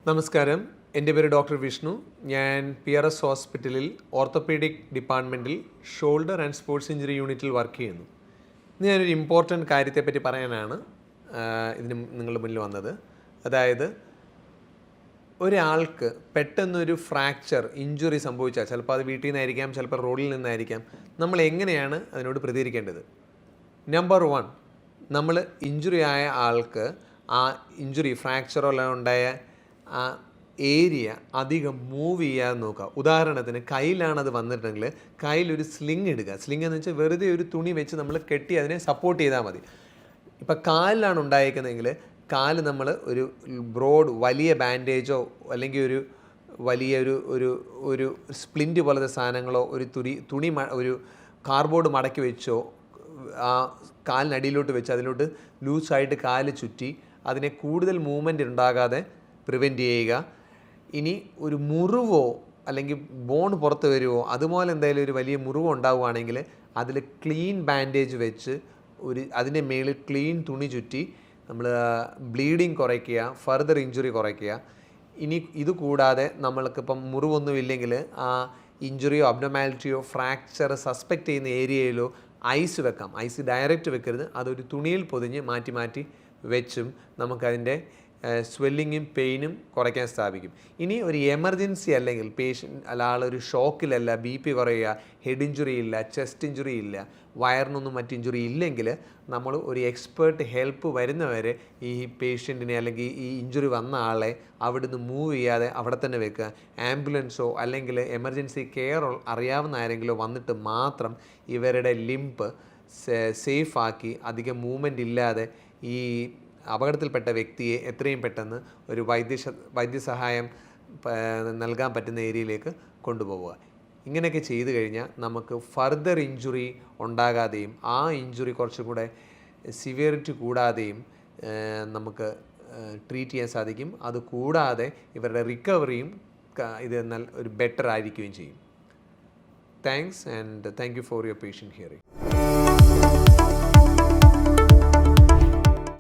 നമസ്കാരം, എൻ്റെ പേര് ഡോക്ടർ വിഷ്ണു. ഞാൻ PRS ഹോസ്പിറ്റലിൽ ഓർത്തോപീഡിക് ഡിപ്പാർട്ട്മെൻറ്റിൽ ഷോൾഡർ ആൻഡ് സ്പോർട്സ് ഇഞ്ചുറി യൂണിറ്റിൽ വർക്ക് ചെയ്യുന്നു. ഇന്ന് ഞാനൊരു ഇമ്പോർട്ടൻറ്റ് കാര്യത്തെപ്പറ്റി പറയാനാണ് ഇതിന് നിങ്ങളുടെ മുന്നിൽ വന്നത്. അതായത് ഒരാൾക്ക് പെട്ടെന്നൊരു ഫ്രാക്ചർ ഇഞ്ചുറി സംഭവിച്ചാൽ, ചിലപ്പോൾ അത് വീട്ടിൽ നിന്നായിരിക്കാം, ചിലപ്പോൾ റോഡിൽ നിന്നായിരിക്കാം, നമ്മൾ എങ്ങനെയാണ് അതിനോട് പ്രതികരിക്കേണ്ടത്? നമ്പർ 1, നമ്മൾ ഇഞ്ചുറി ആയ ആൾക്ക് ആ ഇഞ്ചുറി ഫ്രാക്ചറോ ഉണ്ടായ ആ ഏരിയ അധികം മൂവ് ചെയ്യാതെ നോക്കുക. ഉദാഹരണത്തിന് കയ്യിലാണത് വന്നിട്ടുണ്ടെങ്കിൽ കയ്യിലൊരു സ്ലിങ് ഇടുക. സ്ലിങ് എന്ന് വെച്ചാൽ വെറുതെ ഒരു തുണി വെച്ച് നമ്മൾ കെട്ടി അതിനെ സപ്പോർട്ട് ചെയ്താൽ മതി. ഇപ്പം കാലിലാണ് ഉണ്ടായിരിക്കുന്നതെങ്കിൽ കാല് നമ്മൾ ഒരു ബ്രോഡ് വലിയ ബാൻഡേജോ അല്ലെങ്കിൽ ഒരു വലിയ ഒരു സ്പ്ലിൻറ്റ് പോലത്തെ സാധനങ്ങളോ ഒരു തുണി ഒരു കാർഡ്ബോർഡ് മടക്കി വെച്ചോ ആ കാലിനടിയിലോട്ട് വെച്ച് അതിലോട്ട് ലൂസായിട്ട് കാല് ചുറ്റി അതിനെ കൂടുതൽ മൂവ്മെൻറ്റ് ഉണ്ടാകാതെ പ്രിവെൻറ്റ് ചെയ്യുക. ഇനി ഒരു മുറിവോ അല്ലെങ്കിൽ ബോൺ പുറത്ത് വരുമോ അതുപോലെ എന്തെങ്കിലും ഒരു വലിയ മുറിവോ ഉണ്ടാവുകയാണെങ്കിൽ അതിൽ ക്ലീൻ ബാൻഡേജ് വെച്ച് അതിൻ്റെ മേളിൽ ക്ലീൻ തുണി ചുറ്റി നമ്മൾ ബ്ലീഡിങ് കുറയ്ക്കുക, ഫർദർ ഇഞ്ചുറി കുറയ്ക്കുക. ഇനി ഇത് കൂടാതെ നമ്മൾക്കിപ്പം മുറിവൊന്നുമില്ലെങ്കിൽ ആ ഇഞ്ചുറിയോ അബ്നോമാലിറ്റിയോ ഫ്രാക്ചർ സസ്പെക്റ്റ് ചെയ്യുന്ന ഏരിയയിലോ ഐസ് വെക്കാം. ഐസ് ഡയറക്റ്റ് വെക്കരുത്, അതൊരു തുണിയിൽ പൊതിഞ്ഞ് മാറ്റി മാറ്റി വെച്ചും നമുക്കതിൻ്റെ സ്വെല്ലിങ്ങും പെയിനും കുറയ്ക്കാൻ സാധിക്കും. ഇനി ഒരു എമർജൻസി അല്ലെങ്കിൽ ആളൊരു ഷോക്കിലല്ല, BP കുറയുക, ഹെഡ് ഇഞ്ചുറി ഇല്ല, ചെസ്റ്റ് ഇഞ്ചുറി ഇല്ല, വയറിനൊന്നും മറ്റ് ഇഞ്ചുറി ഇല്ലെങ്കിൽ നമ്മൾ ഒരു എക്സ്പേർട്ട് ഹെൽപ്പ് വരുന്നവരെ ഈ പേഷ്യൻറ്റിനെ അല്ലെങ്കിൽ ഈ ഇഞ്ചുറി വന്ന ആളെ അവിടുന്ന് മൂവ് ചെയ്യാതെ അവിടെ തന്നെ വെക്കുക. ആംബുലൻസോ അല്ലെങ്കിൽ എമർജൻസി കെയർ അറിയാവുന്ന ആരെങ്കിലോ വന്നിട്ട് മാത്രം ഇവരുടെ ലിംബ് സേഫാക്കി അധികം മൂവ്മെൻ്റ് ഇല്ലാതെ ഈ അപകടത്തിൽപ്പെട്ട വ്യക്തിയെ എത്രയും പെട്ടെന്ന് ഒരു വൈദ്യസഹായം നൽകാൻ പറ്റുന്ന ഏരിയയിലേക്ക് കൊണ്ടുപോവുക. ഇങ്ങനെയൊക്കെ ചെയ്തു കഴിഞ്ഞാൽ നമുക്ക് ഫർദർ ഇഞ്ചുറി ഉണ്ടാകാതെയും ആ ഇഞ്ചുറി കുറച്ചും കൂടെ സിവിയറിറ്റി കൂടാതെയും നമുക്ക് ട്രീറ്റ് ചെയ്യാൻ സാധിക്കും. അതുകൂടാതെ ഇവരുടെ റിക്കവറിയും ഇത് ഒരു ബെറ്റർ ആയിരിക്കുകയും ചെയ്യും. Thanks and thank you for your patient hearing.